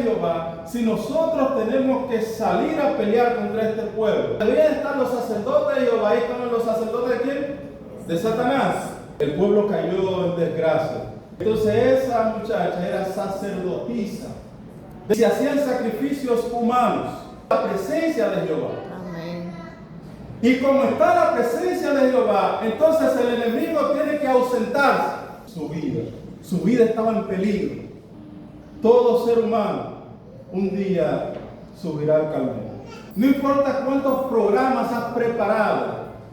Jehová si nosotros tenemos que salir a pelear contra este pueblo? Debían estar los sacerdotes de Jehová. Ahí estaban los sacerdotes de quién? De Satanás. El pueblo cayó en desgracia. Entonces esa muchacha era sacerdotisa. Se hacían sacrificios humanos. La presencia de Jehová. Amén. Y como está la presencia de Jehová, entonces el enemigo tiene que ausentarse. Su vida estaba en peligro. Todo ser humano un día subirá al Calvario. No importa cuántos programas has preparado,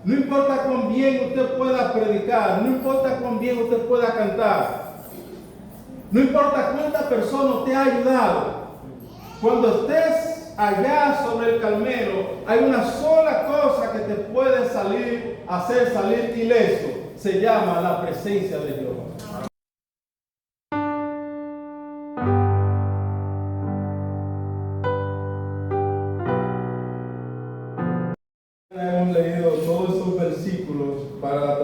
no importa cuán bien usted pueda predicar, no importa cuán bien usted pueda cantar, no importa cuántas personas te ha ayudado. Cuando estés allá sobre el Carmelo, hay una sola cosa que te puede hacer salir ileso. Se llama la presencia de Jehová. Hemos leído todos esos versículos para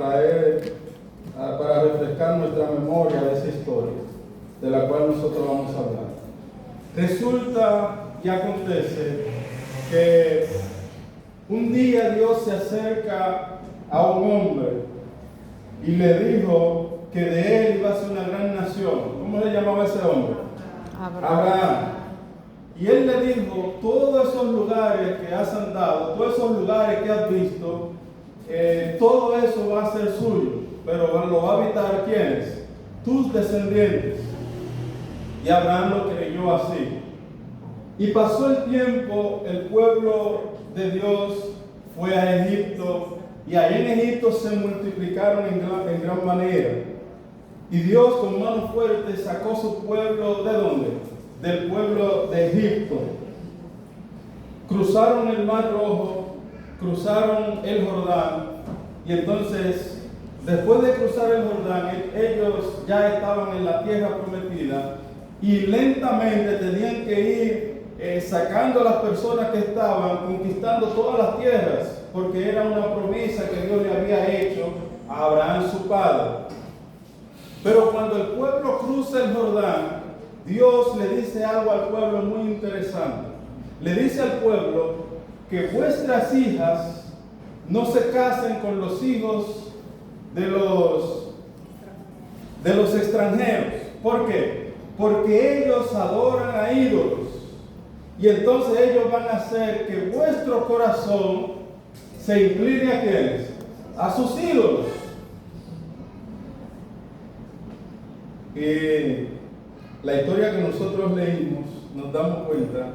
refrescar nuestra memoria de esa historia, de la cual nosotros vamos a hablar. Resulta y acontece que un día Dios se acerca a un hombre y le dijo que de él iba a ser una gran nación. ¿Cómo le llamaba ese hombre? Abraham. Y él le dijo, todos esos lugares que has andado, todos esos lugares que has visto, todo eso va a ser suyo, pero lo va a habitar ¿quiénes? Tus descendientes. Y Abraham lo creyó así. Y pasó el tiempo, el pueblo de Dios fue a Egipto, y allí en Egipto se multiplicaron en gran manera. Y Dios con mano fuerte sacó su pueblo, ¿de dónde? Del pueblo de Egipto. Cruzaron el Mar Rojo, cruzaron el Jordán, y entonces, después de cruzar el Jordán, ellos ya estaban en la tierra prometida, y lentamente tenían que ir sacando a las personas que estaban, conquistando todas las tierras, porque era una promesa que Dios le había hecho a Abraham su padre. Pero cuando el pueblo cruza el Jordán, Dios le dice algo al pueblo muy interesante. Le dice al pueblo que vuestras hijas no se casen con los hijos de los extranjeros. ¿Por qué? Porque ellos adoran a ídolos. Y entonces ellos van a hacer que vuestro corazón se incline a ¿quiénes? A sus ídolos. La historia que nosotros leímos, nos damos cuenta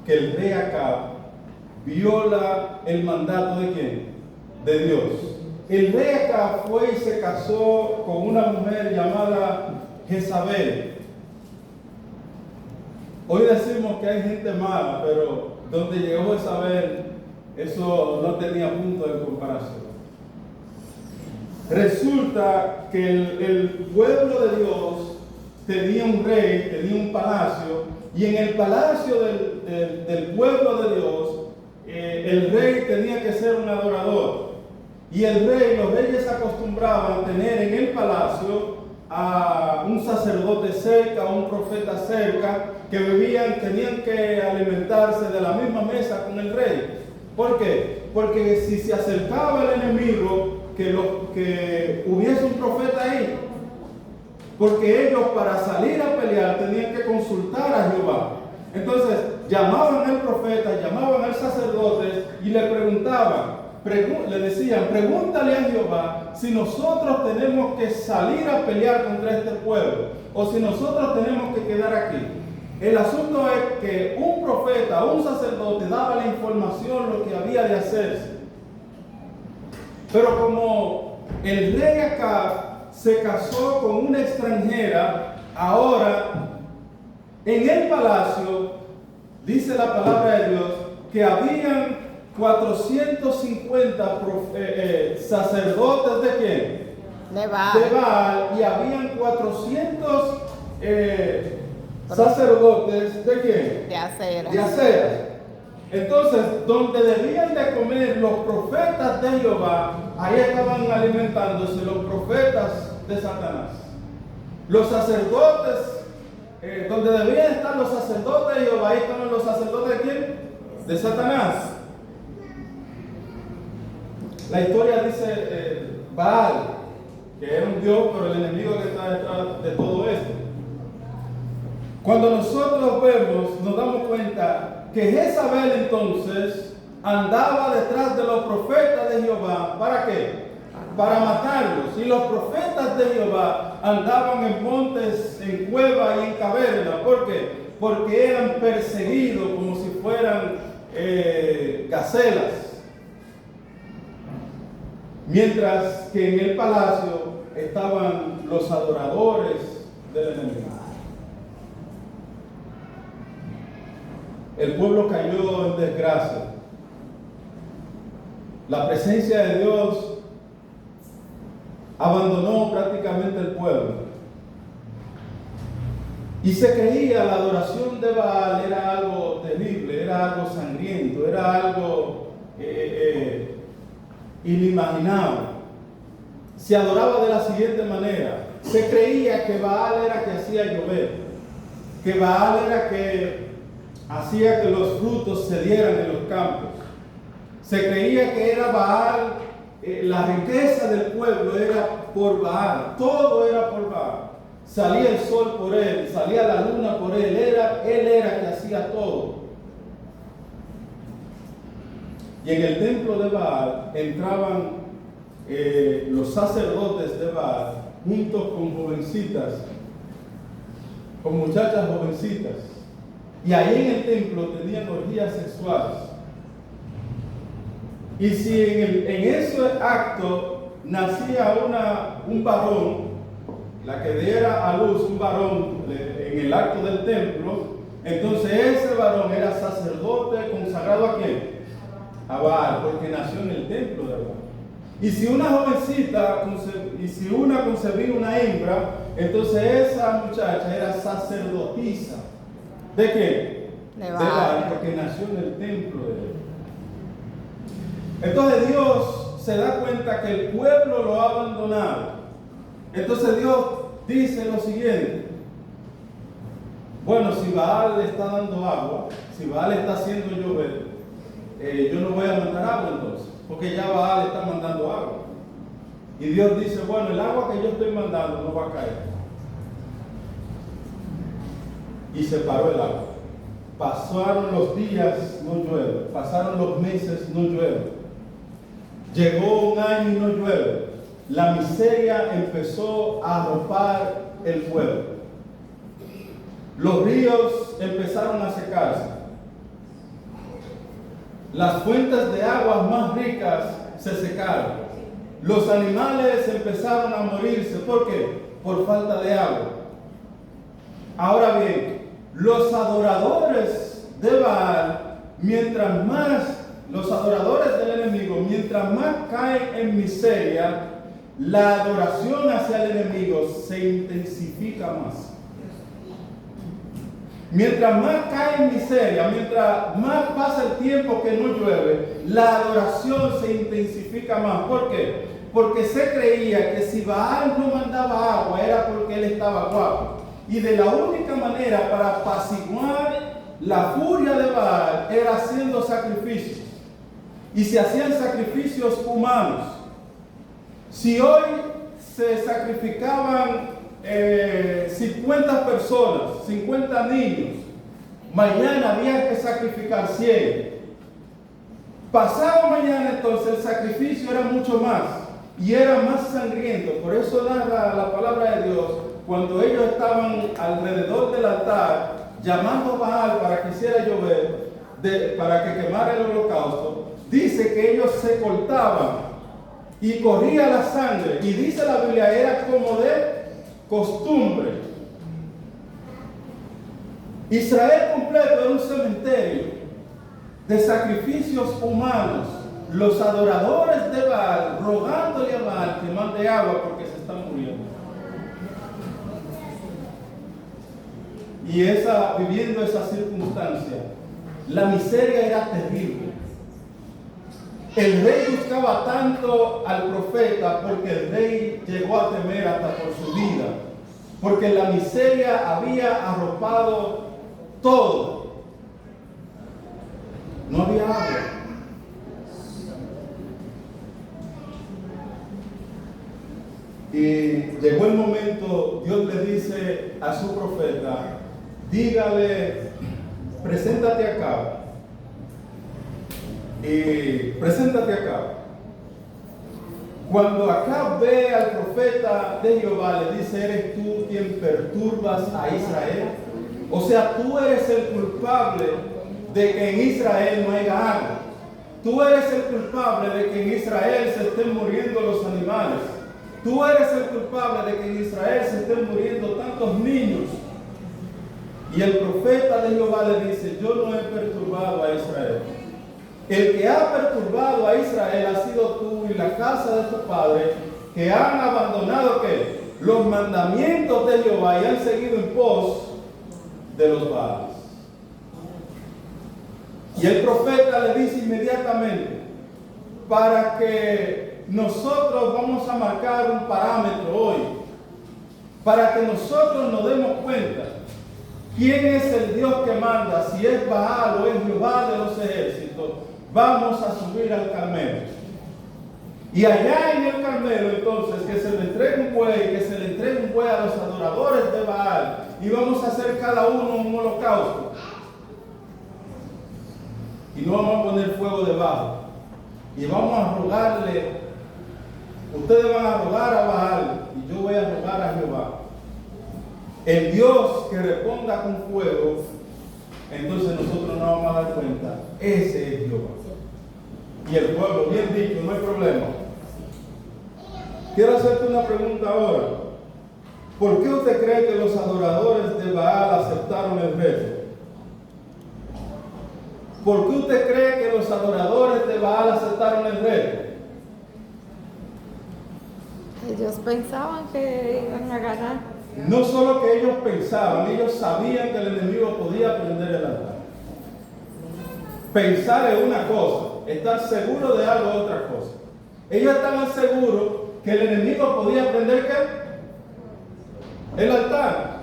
que el rey Acab viola el mandato ¿de quién? De Dios. El rey Acab fue y se casó con una mujer llamada Jezabel. Hoy decimos que hay gente mala, pero donde llegó Jezabel, eso no tenía punto de comparación. Resulta que el pueblo de Dios tenía un rey, tenía un palacio, y en el palacio del pueblo de Dios, el rey tenía que ser un adorador. Y los reyes acostumbraban tener en el palacio a un sacerdote cerca, a un profeta cerca, que tenían que alimentarse de la misma mesa con el rey. ¿Por qué? Porque si se acercaba el enemigo, que hubiese un profeta ahí. Porque ellos para salir a pelear tenían que consultar a Jehová. Entonces llamaban al profeta, llamaban al sacerdote y le preguntaban, le decían, pregúntale a Jehová si nosotros tenemos que salir a pelear contra este pueblo o si nosotros tenemos que quedar aquí. El asunto es que un profeta o un sacerdote daba la información lo que había de hacerse. Pero como el rey Acab se casó con una extranjera, ahora en el palacio, dice la palabra de Dios, que habían 450 sacerdotes ¿de quién? De Baal. De Baal, y habían 400 sacerdotes ¿de quién? De Acera. De Acera. Entonces, donde debían de comer los profetas de Jehová, ahí estaban alimentándose los profetas de Satanás. Los sacerdotes, donde debían estar los sacerdotes Eliab, ahí estaban los sacerdotes de quién? De Satanás. La historia dice Baal, que era un dios, pero el enemigo que está detrás de todo esto. Cuando nosotros vemos, nos damos cuenta que Jezabel entonces andaba detrás de los profetas de Jehová. ¿Para qué? Para matarlos. Y los profetas de Jehová andaban en montes, en cuevas y en cavernas. ¿Por qué? Porque eran perseguidos como si fueran gacelas. Mientras que en el palacio estaban los adoradores del enemigo. El pueblo cayó en desgracia. La presencia de Dios abandonó prácticamente el pueblo. Y se creía la adoración de Baal era algo terrible, era algo sangriento, era algo inimaginable. Se adoraba de la siguiente manera. Se creía que Baal era que hacía llover, que Baal era que hacía que los frutos se dieran en los campos. Se creía que era Baal, la riqueza del pueblo era por Baal, todo era por Baal. Salía el sol por él, salía la luna por él, él era que hacía todo. Y en el templo de Baal entraban los sacerdotes de Baal juntos con jovencitas, con muchachas jovencitas. Y ahí en el templo tenían orgías sexuales. Y si en ese acto nacía un varón, la que diera a luz un varón en el acto del templo, entonces ese varón era sacerdote consagrado ¿a quién? A Baal, porque nació en el templo de Baal. Y si una jovencita, una concebía una hembra, entonces esa muchacha era sacerdotisa. ¿De qué? De Baal, porque nació en el templo de él. Entonces Dios se da cuenta que el pueblo lo ha abandonado. Entonces Dios dice lo siguiente: bueno, si Baal le está dando agua, si Baal está haciendo llover, yo no voy a mandar agua entonces, porque ya Baal está mandando agua. Y Dios dice, bueno, el agua que yo estoy mandando no va a caer. Y se paró el agua. Pasaron los días, no llueve. Pasaron los meses, no llueve. Llegó un año y no llueve. La miseria empezó a arropar el pueblo. Los ríos empezaron a secarse. Las fuentes de aguas más ricas se secaron. Los animales empezaron a morirse. ¿Por qué? Por falta de agua. Ahora bien, los adoradores de Baal, mientras más, los adoradores del enemigo, mientras más caen en miseria, la adoración hacia el enemigo se intensifica más. Mientras más cae en miseria, mientras más pasa el tiempo que no llueve, la adoración se intensifica más. ¿Por qué? Porque se creía que si Baal no mandaba agua era porque él estaba guapo. Y de la única manera para apaciguar la furia de Baal era haciendo sacrificios. Y se hacían sacrificios humanos. Si hoy se sacrificaban 50 personas, 50 niños, mañana había que sacrificar 100. Pasado mañana entonces el sacrificio era mucho más y era más sangriento. Por eso narra la palabra de Dios, cuando ellos estaban alrededor del altar llamando a Baal para que hiciera llover, para que quemara el holocausto, dice que ellos se cortaban y corría la sangre, y dice la Biblia, era como de costumbre. Israel completo era un cementerio de sacrificios humanos. Los adoradores de Baal rogándole a Baal que mande agua porque se están muriendo. Y viviendo esa circunstancia, la miseria era terrible. El rey buscaba tanto al profeta porque el rey llegó a temer hasta por su vida, porque la miseria había arropado todo. dice a su profeta, dígale, preséntate acá. Y preséntate acá. Cuando Acab ve al profeta de Jehová, le dice, ¿eres tú quien perturbas a Israel? O sea, tú eres el culpable de que en Israel no haya agua. Tú eres el culpable de que en Israel se estén muriendo los animales. Tú eres el culpable de que en Israel se estén muriendo tantos niños. Y el profeta de Jehová le dice, yo no he perturbado a Israel. El que ha perturbado a Israel ha sido tú y la casa de tu padre, que han abandonado ¿qué? Los mandamientos de Jehová y han seguido en pos de los Baales. Y el profeta le dice inmediatamente, para que nosotros vamos a marcar un parámetro hoy, para que nosotros nos demos cuenta quién es el Dios que manda, si es Baal o es Jehová de los ejércitos. Vamos a subir al Carmelo. Y allá en el Carmelo, entonces, que se le entregue un buey, que se le entregue un buey a los adoradores de Baal. Y vamos a hacer cada uno un holocausto. Y no vamos a poner fuego debajo. Y vamos a rogarle, ustedes van a rogar a Baal, y yo voy a rogar a Jehová. El Dios que responda con fuego, entonces nosotros no vamos a dar cuenta. Ese es Jehová. Y el pueblo, bien dicho, no hay problema. Quiero hacerte una pregunta ahora. ¿Por qué usted cree que los adoradores de Baal aceptaron el reto? ¿Por qué usted cree que los adoradores de Baal aceptaron el reto? Ellos pensaban que iban a ganar. No solo que ellos pensaban, ellos sabían que el enemigo podía prender el altar. Pensar es una cosa, estar seguro de algo es otra cosa. Ellos estaban seguros que el enemigo podía prender ¿qué? El altar.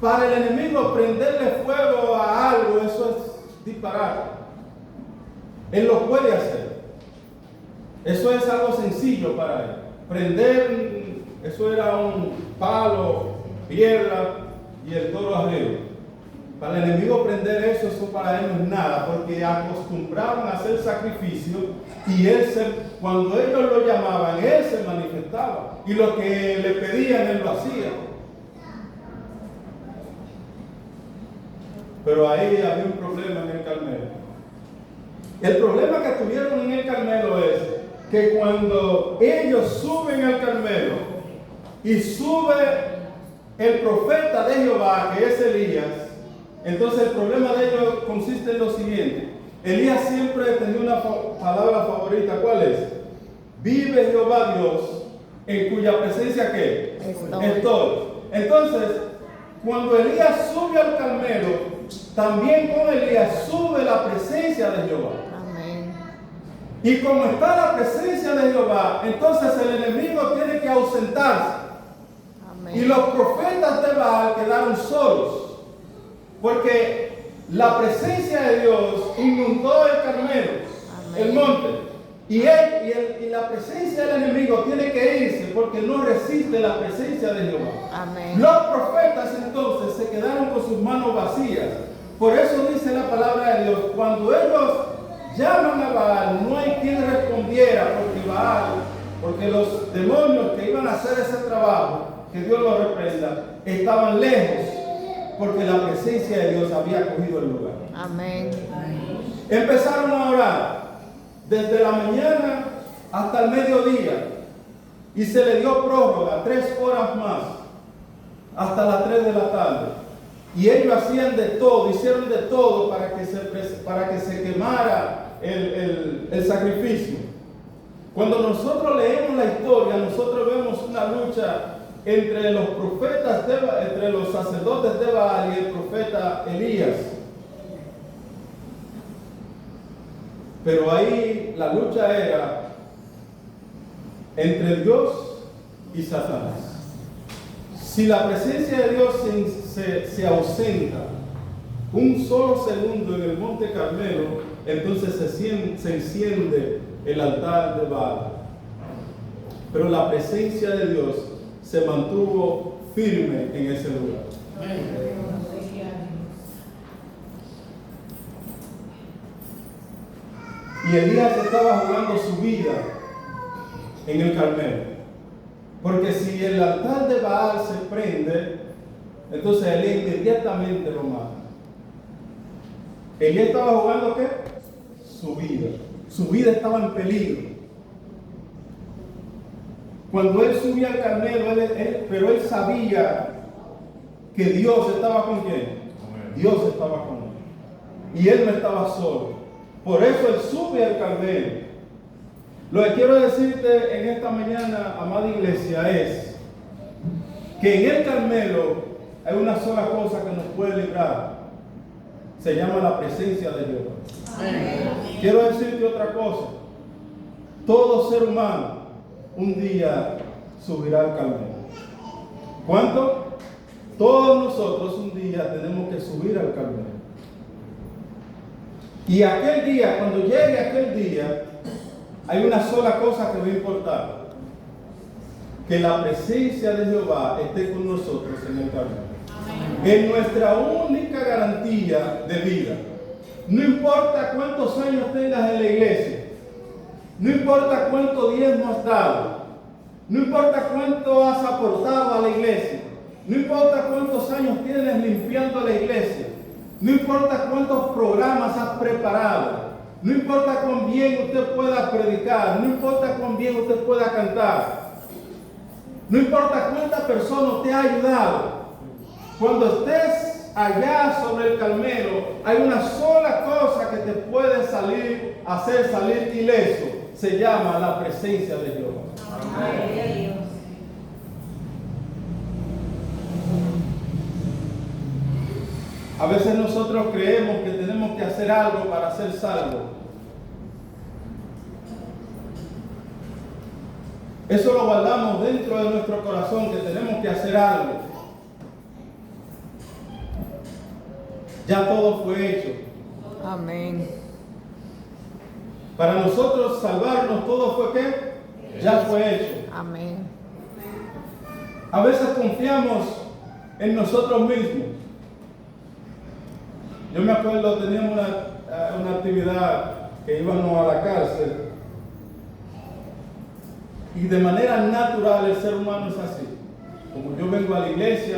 Para el enemigo prenderle fuego a algo, eso es disparate. Él lo puede hacer. Eso es algo sencillo para él. Prender, eso era un palo, piedra y el toro arriba. Para el enemigo prender eso para él no es nada, porque acostumbraban a hacer sacrificio y cuando ellos lo llamaban, él se manifestaba. Y lo que le pedían, él lo hacía. Pero ahí había un problema en el Carmelo. El problema que tuvieron en el Carmelo es que cuando ellos suben al Carmelo y sube el profeta de Jehová, que es Elías, entonces el problema de ellos consiste en lo siguiente. Elías siempre tenía una palabra favorita. ¿Cuál es? Vive Jehová Dios, en cuya presencia ¿qué? Estoy. Entonces, cuando Elías sube al Carmelo, también con Elías sube la presencia de Jehová. Amén. Y como está la presencia de Jehová, entonces el enemigo tiene que ausentarse. Amén. Y los profetas de Baal quedaron solos. Porque la presencia de Dios inundó el Carmelo, Amén. el monte. Y la presencia del enemigo tiene que irse porque no resiste la presencia de Jehová. Amén. Los profetas entonces se quedaron con sus manos vacías. Por eso dice la palabra de Dios, cuando ellos llaman a Baal, no hay quien respondiera porque los demonios que iban a hacer ese trabajo, que Dios los reprenda, estaban lejos, porque la presencia de Dios había cogido el lugar. Amén. Empezaron a orar desde la mañana hasta el mediodía y se le dio prórroga 3 horas más hasta las 3 de la tarde. Y ellos hacían de todo, hicieron de todo para que se quemara el sacrificio. Cuando nosotros leemos la historia, nosotros vemos una lucha entre los profetas, entre los sacerdotes de Baal y el profeta Elías. Pero ahí la lucha era entre Dios y Satanás. Si la presencia de Dios se ausenta un solo segundo en el monte Carmelo, entonces se enciende el altar de Baal. Pero la presencia de Dios se mantuvo firme en ese lugar. Y Elías estaba jugando su vida en el Carmelo. Porque si el altar de Baal se prende, entonces Elías inmediatamente lo mata. Elías estaba jugando ¿qué? Su vida. Su vida estaba en peligro. Cuando él subía al Carmelo, pero él sabía que Dios estaba con quién. Dios estaba con él. Y él no estaba solo. Por eso él sube al Carmelo. Lo que quiero decirte en esta mañana, amada iglesia, es que en el Carmelo hay una sola cosa que nos puede librar. Se llama la presencia de Dios. Quiero decirte otra cosa. Todo ser humano un día subirá al Carmelo. ¿Cuánto? Todos nosotros un día tenemos que subir al Carmelo. Y aquel día, cuando llegue aquel día, hay una sola cosa que va a importar: que la presencia de Jehová esté con nosotros en el Carmelo. Es nuestra única garantía de vida. No importa cuántos años tengas en la iglesia, no importa cuánto diezmo has dado, no importa cuánto has aportado a la iglesia, no importa cuántos años tienes limpiando la iglesia, no importa cuántos programas has preparado, no importa cuán bien usted pueda predicar, no importa cuán bien usted pueda cantar, no importa cuántas personas te ha ayudado. Cuando estés allá sobre el Carmelo, hay una sola cosa que te puede hacer salir ileso. Se llama la presencia de Jehová. Amén. A veces nosotros creemos que tenemos que hacer algo para ser salvos. Eso lo guardamos dentro de nuestro corazón, que tenemos que hacer algo. Ya todo fue hecho. Amén. Para nosotros salvarnos, todo fue ¿qué? Ya fue hecho. Amén. A veces confiamos en nosotros mismos. Yo me acuerdo, teníamos una actividad que íbamos a la cárcel, y de manera natural el ser humano es así. Como yo vengo a la iglesia,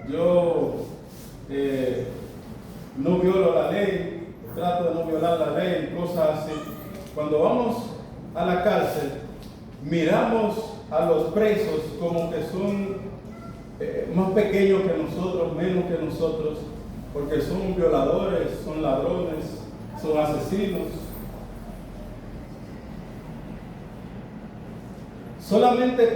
yo no violo la ley, trato de no violar la ley, cosas así. Cuando vamos a la cárcel, miramos a los presos como que son más pequeños que nosotros, menos que nosotros, porque son violadores, son ladrones, son asesinos. Solamente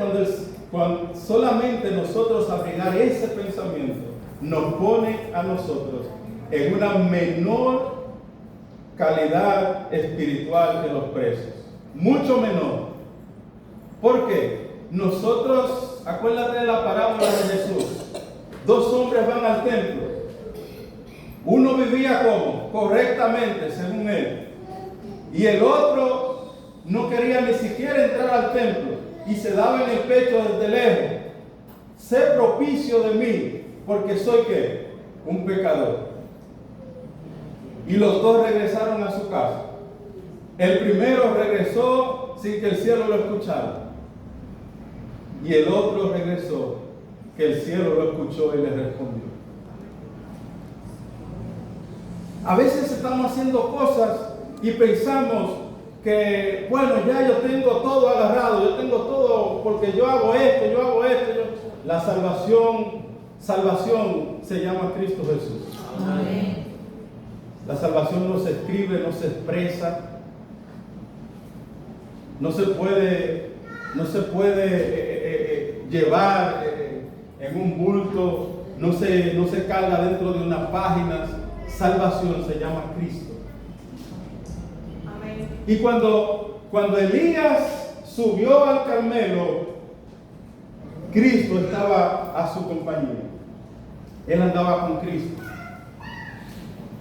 solamente nosotros abrigar ese pensamiento nos pone a nosotros en una menor calidad espiritual que los presos, mucho menor. ¿Por qué? Nosotros, acuérdate de la parábola de Jesús. Dos hombres van al templo. Uno vivía como correctamente, según él, y el otro no quería ni siquiera entrar al templo y se daba en el pecho desde lejos: sé propicio de mí, porque soy ¿qué? Un pecador. Y los dos regresaron a su casa. El primero regresó sin que el cielo lo escuchara, y el otro regresó que el cielo lo escuchó y le respondió. A veces estamos haciendo cosas y pensamos que, bueno, ya yo tengo todo agarrado, yo tengo todo porque yo hago esto. La salvación se llama Cristo Jesús. Amén. La salvación no se escribe, no se expresa, no se puede llevar en un bulto, no se carga dentro de unas páginas. Salvación se llama Cristo. Amén. Y cuando Elías subió al Carmelo, Cristo estaba a su compañía. Él andaba con Cristo.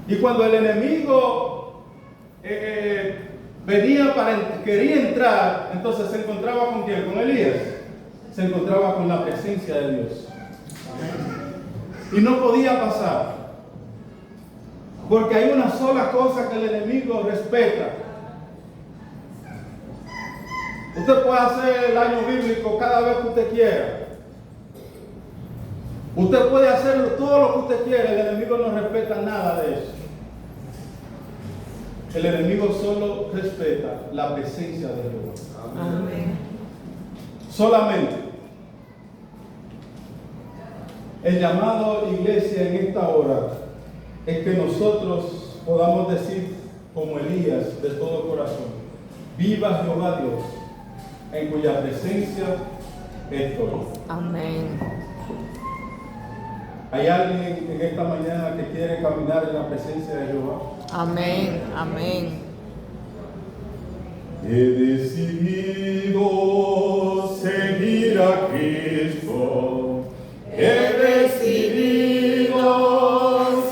Y cuando el enemigo quería entrar, entonces se encontraba con quién, con Elías. Se encontraba con la presencia de Dios. Y no podía pasar. Porque hay una sola cosa que el enemigo respeta. Usted puede hacer el año bíblico cada vez que usted quiera. Usted puede hacer todo lo que usted quiera. El enemigo no respeta nada de eso. El enemigo solo respeta la presencia de Dios. Amén. Solamente. El llamado, iglesia, en esta hora es que nosotros podamos decir como Elías de todo corazón: viva Jehová Dios, en cuya presencia estoy. Amén. ¿Hay alguien en esta mañana que quiere caminar en la presencia de Jehová? Amén. Amén. He decidido seguir a Cristo. He decidido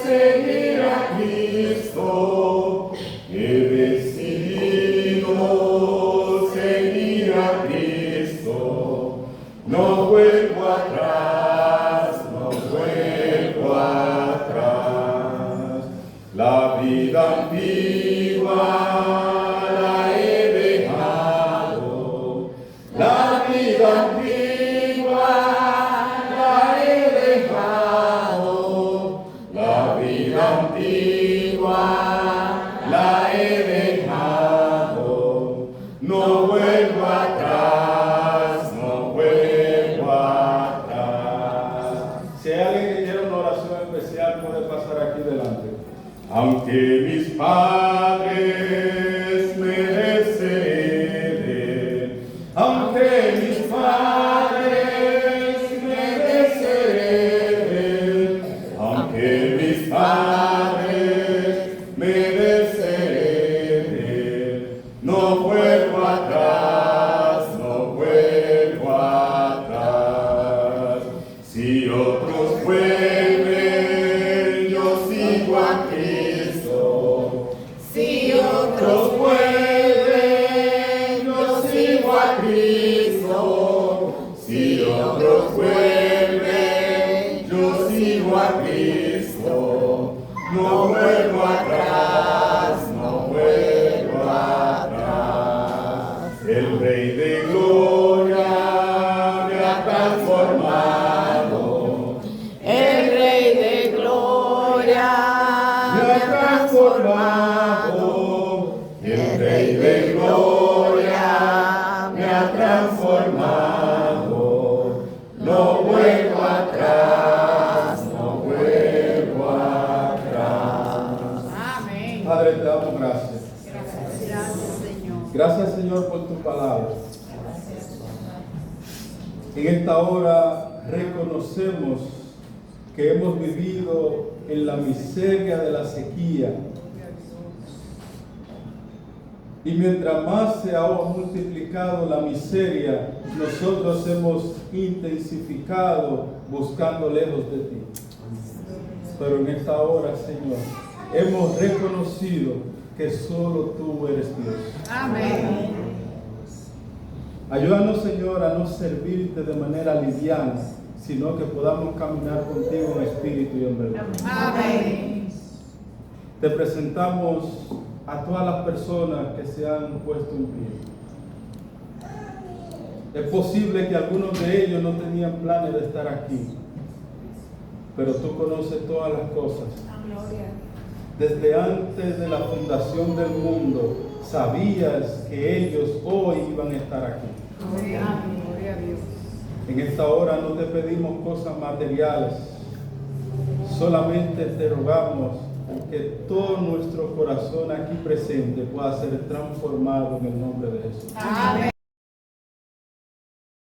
seguir a Cristo. He decidido seguir a Cristo. No vuelvo atrás, no vuelvo atrás. La vida antigua la he dejado. La vida antigua la he dejado. La vida antigua la he dejado. No vuelvo atrás, no vuelvo atrás. Si hay alguien que quiere una oración especial, puede pasar aquí delante. Aunque mis padres me deshereden, aunque mis padres me deshereden, aunque mis padres me deshereden, no vuelvo atrás, no vuelvo atrás. Si otros vuelven, yo sigo a Cristo. Si otros vuelven, yo sigo a Cristo. Si otros vuelven, yo sigo a Cristo. No vuelvo atrás, no vuelvo atrás. El Rey de Gloria me ha transformado. El Rey de Gloria Me ha transformado. El Rey de Gloria me ha transformado. No vuelvo atrás, no vuelvo atrás. Amén. Padre, te damos gracias. Gracias, Señor. Gracias, Señor, por tu palabra. En esta hora reconocemos que hemos vivido en la miseria de la sequía. Y mientras más se ha multiplicado la miseria, nosotros hemos intensificado buscando lejos de ti. Pero en esta hora, Señor, hemos reconocido que solo tú eres Dios. Amén. Ayúdanos, Señor, a no servirte de manera liviana, sino que podamos caminar contigo en espíritu y en verdad. Amén. Te presentamos a todas las personas que se han puesto en pie. Es posible que algunos de ellos no tenían planes de estar aquí, pero tú conoces todas las cosas. Desde antes de la fundación del mundo, sabías que ellos hoy iban a estar aquí. Gloria a Dios. En esta hora no te pedimos cosas materiales, solamente te rogamos que todo nuestro corazón aquí presente pueda ser transformado en el nombre de Jesús. Amén.